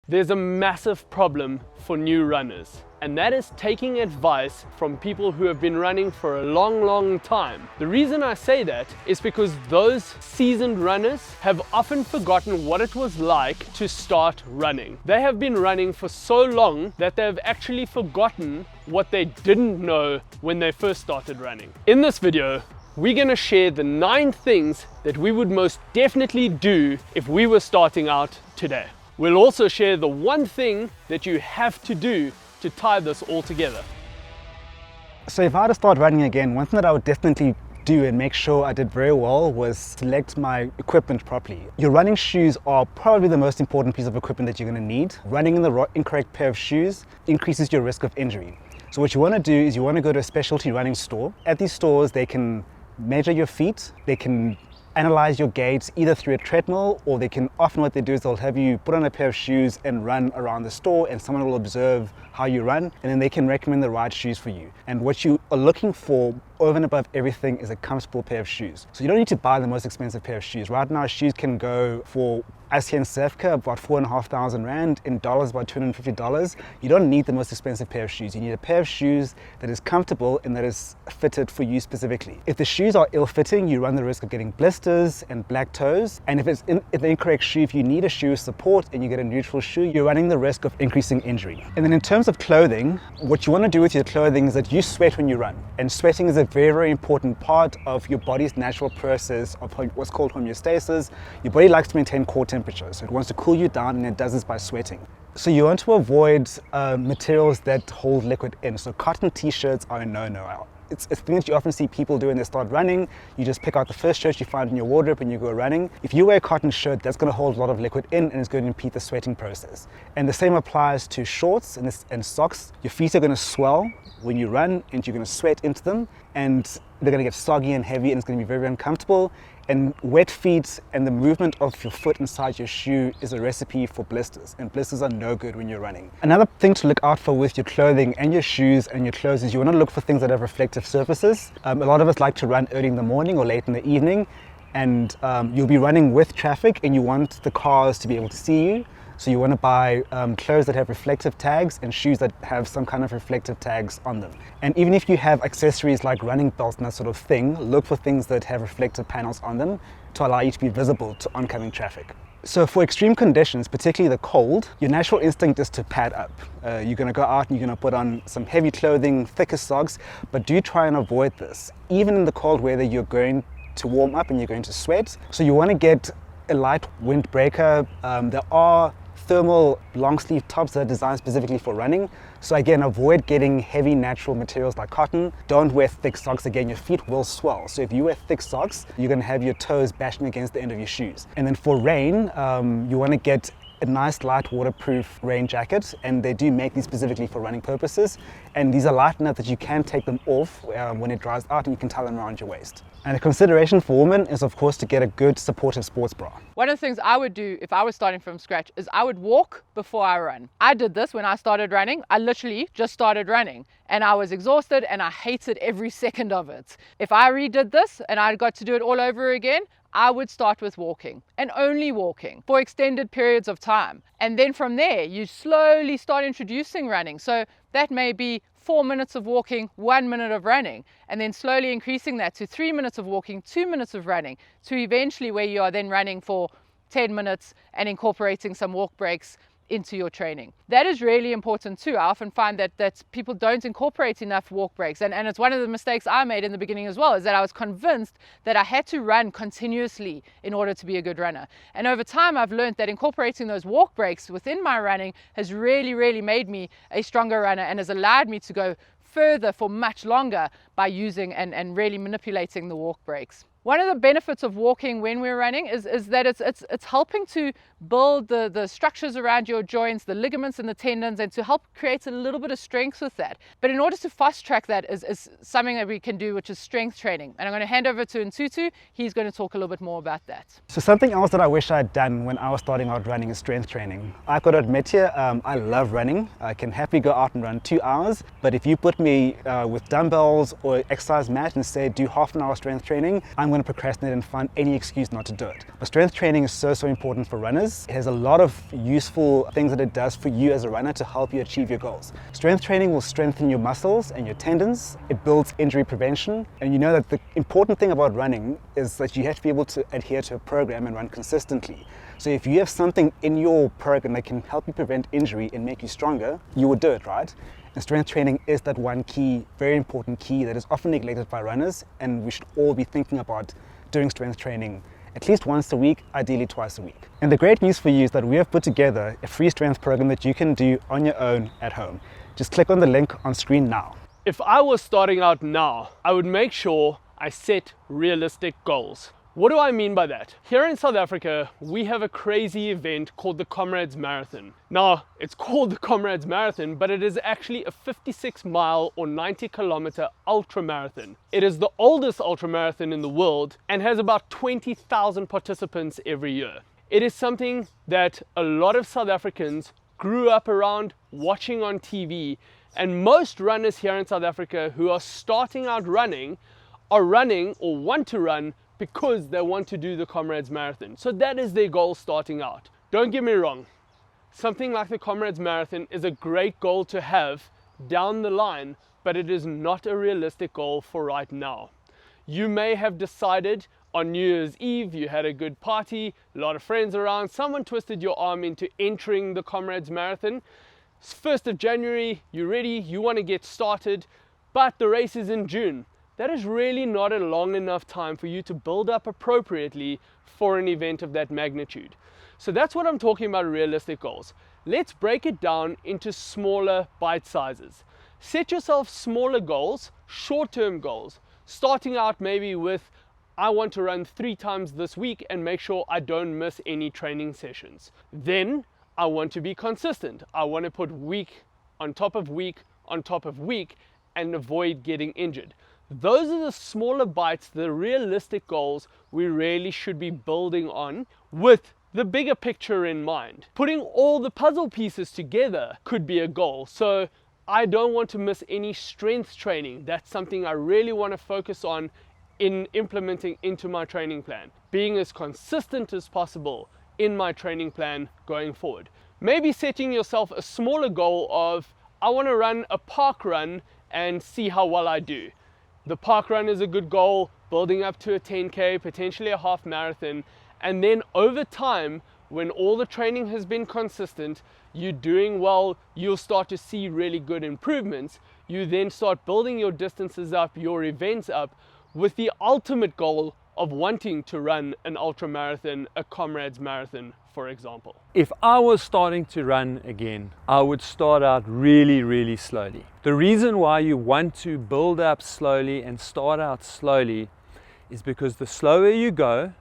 There's a massive problem for new runners, and that is taking advice from people who have been running for a long time. The reason I say that is because those seasoned runners have often forgotten what it was like to start running. They have been running for so long that they have actually forgotten what they didn't know when they first started running. In this video, we're going to share the 9 things that we would most definitely do if we were starting out today. We'll also share the one thing that you have to do to tie this all together. So if I had to start running again, one thing that I would definitely do and make sure I did very well was select my equipment properly. Your running shoes are probably the most important piece of equipment that you're going to need. Running in the incorrect pair of shoes increases your risk of injury. So what you want to do is you want to go to a specialty running store. At these stores, they can measure your feet, they can analyze your gaits either through a treadmill, or they can often what they do is they'll have you put on a pair of shoes and run around the store, and someone will observe how you run, and then they can recommend the right shoes for you. And what you are looking for over and above everything is a comfortable pair of shoes. So you don't need to buy the most expensive pair of shoes. Right now shoes can go for, as here in South Africa, about 4,500 Rand, in dollars about $250. You don't need the most expensive pair of shoes. You need a pair of shoes that is comfortable and that is fitted for you specifically. If the shoes are ill-fitting, you run the risk of getting blisters and black toes. And if it's the incorrect shoe, if you need a shoe with support and you get a neutral shoe, you're running the risk of increasing injury. And then in terms of clothing, what you want to do with your clothing is that you sweat when you run. And sweating is a very important part of your body's natural process of what's called homeostasis. Your body likes to maintain core temperature, so it wants to cool you down, and it does this by sweating. So you want to avoid materials that hold liquid in. So cotton t-shirts are a no-no. It's a thing that you often see people do when they start running. You just pick out the first shirt you find in your wardrobe and you go running. If you wear a cotton shirt, that's going to hold a lot of liquid in and it's going to impede the sweating process. And the same applies to shorts and socks. Your feet are going to swell when you run and you're going to sweat into them, and they're going to get soggy and heavy, and it's going to be very uncomfortable. And wet feet and the movement of your foot inside your shoe is a recipe for blisters, and blisters are no good when you're running. Another thing to look out for with your clothing and your shoes and your clothes is you want to look for things that have reflective surfaces. A lot of us like to run early in the morning or late in the evening, and you'll be running with traffic and you want the cars to be able to see you. So you want to buy clothes that have reflective tags and shoes that have some kind of reflective tags on them. And even if you have accessories like running belts and that sort of thing, look for things that have reflective panels on them to allow you to be visible to oncoming traffic. So for extreme conditions, particularly the cold, your natural instinct is to pad up. You're going to go out and you're going to put on some heavy clothing, thicker socks, but do try and avoid this. Even in the cold weather, you're going to warm up and you're going to sweat. So you want to get a light windbreaker. There are thermal long sleeve tops that are designed specifically for running. So again, avoid getting heavy natural materials like cotton. Don't wear thick socks. Again, your feet will swell. So if you wear thick socks, you're going to have your toes bashing against the end of your shoes. And then for rain, you want to get a nice light waterproof rain jacket, and they do make these specifically for running purposes, and these are light enough that you can take them off when it dries out, and you can tie them around your waist. And a consideration for women is of course to get a good supportive sports bra. One of the things I would do if I was starting from scratch is I would walk before I run. I did this when I started running. I literally just started running and I was exhausted and I hated every second of it. If I redid this and I got to do it all over again, I would start with walking and only walking for extended periods of time. And then from there, you slowly start introducing running. So that may be 4 minutes of walking, 1 minute of running, and then slowly increasing that to 3 minutes of walking, 2 minutes of running, to eventually where you are then running for 10 minutes and incorporating some walk breaks into your training. That is really important too. I often find that people don't incorporate enough walk breaks, and it's one of the mistakes I made in the beginning as well, is that I was convinced that I had to run continuously in order to be a good runner. And over time I've learned that incorporating those walk breaks within my running has really made me a stronger runner and has allowed me to go further for much longer by using and really manipulating the walk breaks. One of the benefits of walking when we're running is that it's helping to build the structures around your joints, the ligaments and the tendons, and to help create a little bit of strength with that. But in order to fast track that is something that we can do, which is strength training. And I'm going to hand over to Ntutu. He's going to talk a little bit more about that. So something else that I wish I'd done when I was starting out running is strength training. I've got to admit here, I love running. I can happily go out and run 2 hours, but if you put me with dumbbells or exercise mat and say do half an hour strength training, I'm going going to procrastinate and find any excuse not to do it. But strength training is so important for runners. It has a lot of useful things that it does for you as a runner to help you achieve your goals. Strength training will strengthen your muscles and your tendons. It builds injury prevention. And you know that the important thing about running is that you have to be able to adhere to a program and run consistently. So if you have something in your program that can help you prevent injury and make you stronger, you would do it, right? And strength training is that one key, very important key that is often neglected by runners, and we should all be thinking about doing strength training at least once a week, ideally twice a week. And the great news for you is that we have put together a free strength program that you can do on your own at home. Just click on the link on screen now. If I was starting out now, I would make sure I set realistic goals. What do I mean by that? Here in South Africa, we have a crazy event called the Comrades Marathon. Now, it's called the Comrades Marathon, but it is actually a 56-mile or 90-kilometer ultra marathon. It is the oldest ultra marathon in the world and has about 20,000 participants every year. It is something that a lot of South Africans grew up around, watching on TV, and most runners here in South Africa who are starting out running are running or want to run because they want to do the Comrades Marathon. So that is their goal starting out. Don't get me wrong, something like the Comrades Marathon is a great goal to have down the line, but it is not a realistic goal for right now. You may have decided on New Year's Eve, you had a good party, a lot of friends around, someone twisted your arm into entering the Comrades Marathon. It's 1st of January, you're ready, you want to get started, but the race is in June. That is really not a long enough time for you to build up appropriately for an event of that magnitude. So that's what I'm talking about, realistic goals. Let's break it down into smaller bite sizes. Set yourself smaller goals, short-term goals, starting out maybe with, I want to run 3 times this week and make sure I don't miss any training sessions. Then I want to be consistent. I want to put week on top of week on top of week and avoid getting injured. Those are the smaller bites, the realistic goals we really should be building on with the bigger picture in mind. Putting all the puzzle pieces together could be a goal. So I don't want to miss any strength training. That's something I really want to focus on in implementing into my training plan. Being as consistent as possible in my training plan going forward. Maybe setting yourself a smaller goal of, I want to run a park run and see how well I do. The park run is a good goal, building up to a 10K, potentially a half marathon. And then over time, when all the training has been consistent, you're doing well, you'll start to see really good improvements. You then start building your distances up, your events up, with the ultimate goal of wanting to run an ultra marathon, a Comrades Marathon, for example. If I was starting to run again, I would start out really slowly. The reason why you want to build up slowly and start out slowly is because the slower you go,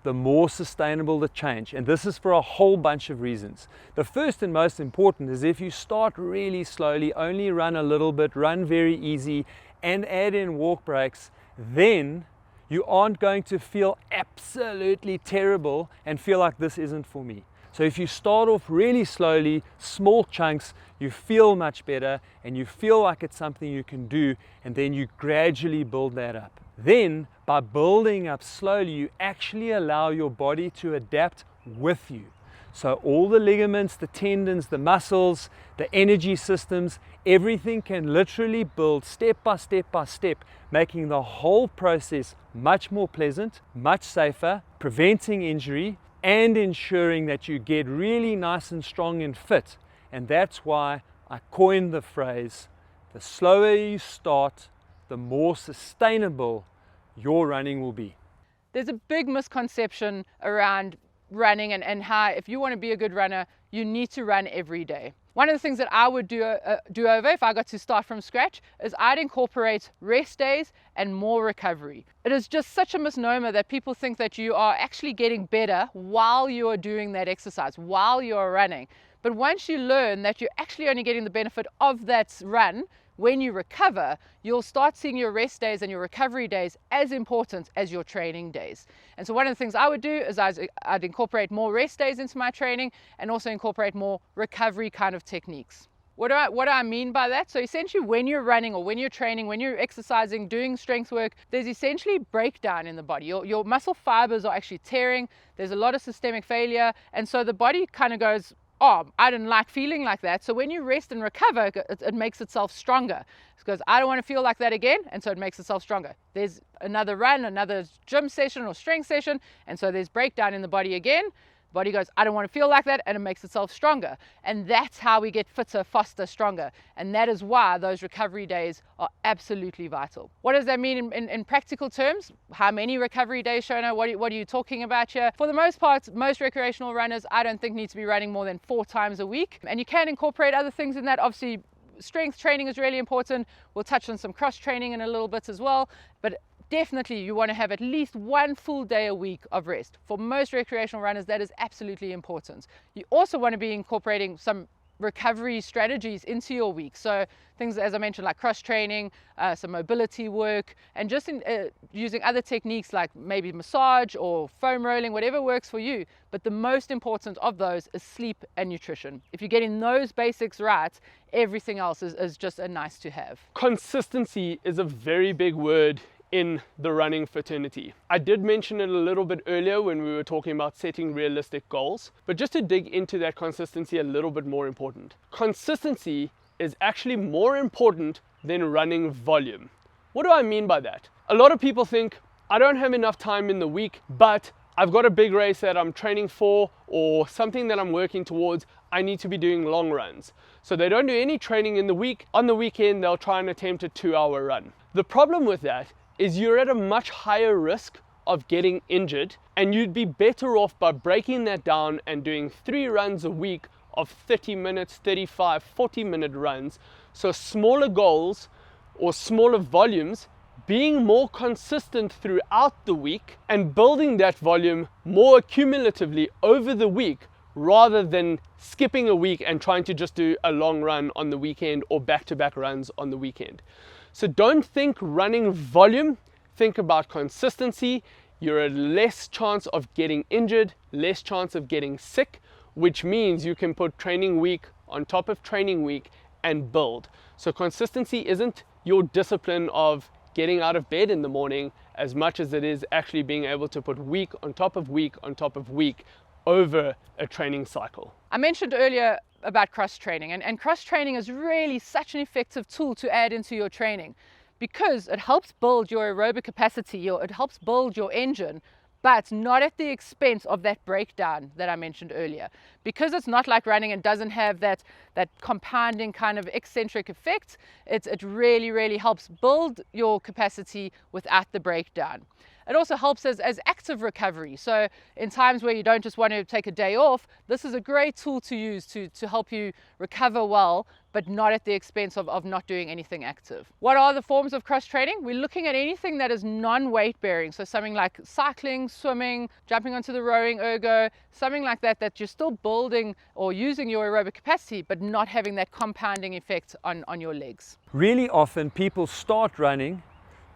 the more sustainable the change. And this is for a whole bunch of reasons. The first and most important is if you start really slowly, only run a little bit, run very easy, and add in walk breaks, then you aren't going to feel absolutely terrible and feel like this isn't for me. So if you start off really slowly, small chunks, you feel much better and you feel like it's something you can do, and then you gradually build that up. Then by building up slowly, you actually allow your body to adapt with you. So all the ligaments, the tendons, the muscles, the energy systems, everything can literally build step by step by step, making the whole process much more pleasant, much safer, preventing injury, and ensuring that you get really nice and strong and fit. And that's why I coined the phrase, the slower you start, the more sustainable your running will be. There's a big misconception around running and how if you want to be a good runner, you need to run every day. One of the things that I would do over if I got to start from scratch is I'd incorporate rest days and more recovery. It is just such a misnomer that people think that you are actually getting better while you are doing that exercise, while you are running. But once you learn that you're actually only getting the benefit of that run, when you recover, you'll start seeing your rest days and your recovery days as important as your training days. And so one of the things I would do is I'd incorporate more rest days into my training and also incorporate more recovery kind of techniques. What do I mean by that? So essentially when you're running or when you're training, when you're exercising, doing strength work, there's essentially breakdown in the body. Your muscle fibers are actually tearing. There's a lot of systemic failure. And so the body kind of goes, oh, I didn't like feeling like that. So when you rest and recover, it makes itself stronger. It goes, I don't want to feel like that again. And so it makes itself stronger. There's another run, another gym session or strength session. And so there's breakdown in the body again. Body goes, I don't want to feel like that, and it makes itself stronger. And that's how we get fitter, faster, stronger. And that is why those recovery days are absolutely vital. What does that mean in practical terms? How many recovery days, Shona? What are you talking about here? For the most part, most recreational runners, I don't think need to be running more than 4 times a week. And you can incorporate other things in that. Obviously, strength training is really important. We'll touch on some cross training in a little bit as well. But definitely you want to have at least 1 full day a week of rest. For most recreational runners, that is absolutely important. You also want to be incorporating some recovery strategies into your week. So things, as I mentioned, like cross training, some mobility work, and just using other techniques like maybe massage or foam rolling, whatever works for you. But the most important of those is sleep and nutrition. If you're getting those basics right, everything else is just a nice to have. Consistency is a very big word in the running fraternity. I did mention it a little bit earlier when we were talking about setting realistic goals, but just to dig into that consistency a little bit more important. Consistency is actually more important than running volume. What do I mean by that? A lot of people think, I don't have enough time in the week, but I've got a big race that I'm training for or something that I'm working towards. I need to be doing long runs. So they don't do any training in the week. On the weekend, they'll try and attempt a 2-hour run. The problem with that is you're at a much higher risk of getting injured, and you'd be better off by breaking that down and doing 3 runs a week of 30 minutes, 35, 40-minute runs. So smaller goals or smaller volumes, being more consistent throughout the week and building that volume more cumulatively over the week rather than skipping a week and trying to just do a long run on the weekend or back-to-back runs on the weekend. So don't think running volume, think about consistency. You're at less chance of getting injured, less chance of getting sick, which means you can put training week on top of training week and build. So consistency isn't your discipline of getting out of bed in the morning as much as it is actually being able to put week on top of week on top of week over a training cycle. I mentioned earlier about cross training, and cross training is really such an effective tool to add into your training because it helps build your aerobic capacity, it helps build your engine, but not at the expense of that breakdown that I mentioned earlier. Because it's not like running and doesn't have that compounding kind of eccentric effect, it really, really helps build your capacity without the breakdown. It also helps as active recovery. So in times where you don't just want to take a day off, this is a great tool to use to help you recover well, but not at the expense of not doing anything active. What are the forms of cross training? We're looking at anything that is non-weight bearing. So something like cycling, swimming, jumping onto the rowing ergo, something like that you're still building or using your aerobic capacity, but not having that compounding effect on your legs. Really often people start running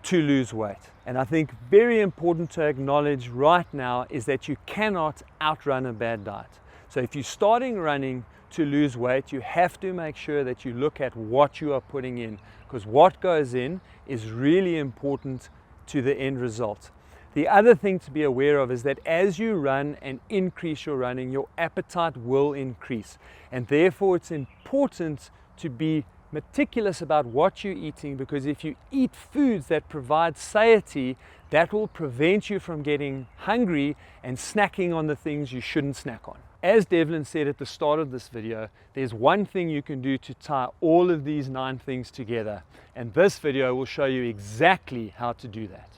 to lose weight. And I think very important to acknowledge right now is that you cannot outrun a bad diet. So if you're starting running to lose weight, you have to make sure that you look at what you are putting in, because what goes in is really important to the end result. The other thing to be aware of is that as you run and increase your running, your appetite will increase. And therefore it's important to be meticulous about what you're eating, because if you eat foods that provide satiety, that will prevent you from getting hungry and snacking on the things you shouldn't snack on. As Devlin said at the start of this video, there's one thing you can do to tie all of these 9 things together, and this video will show you exactly how to do that.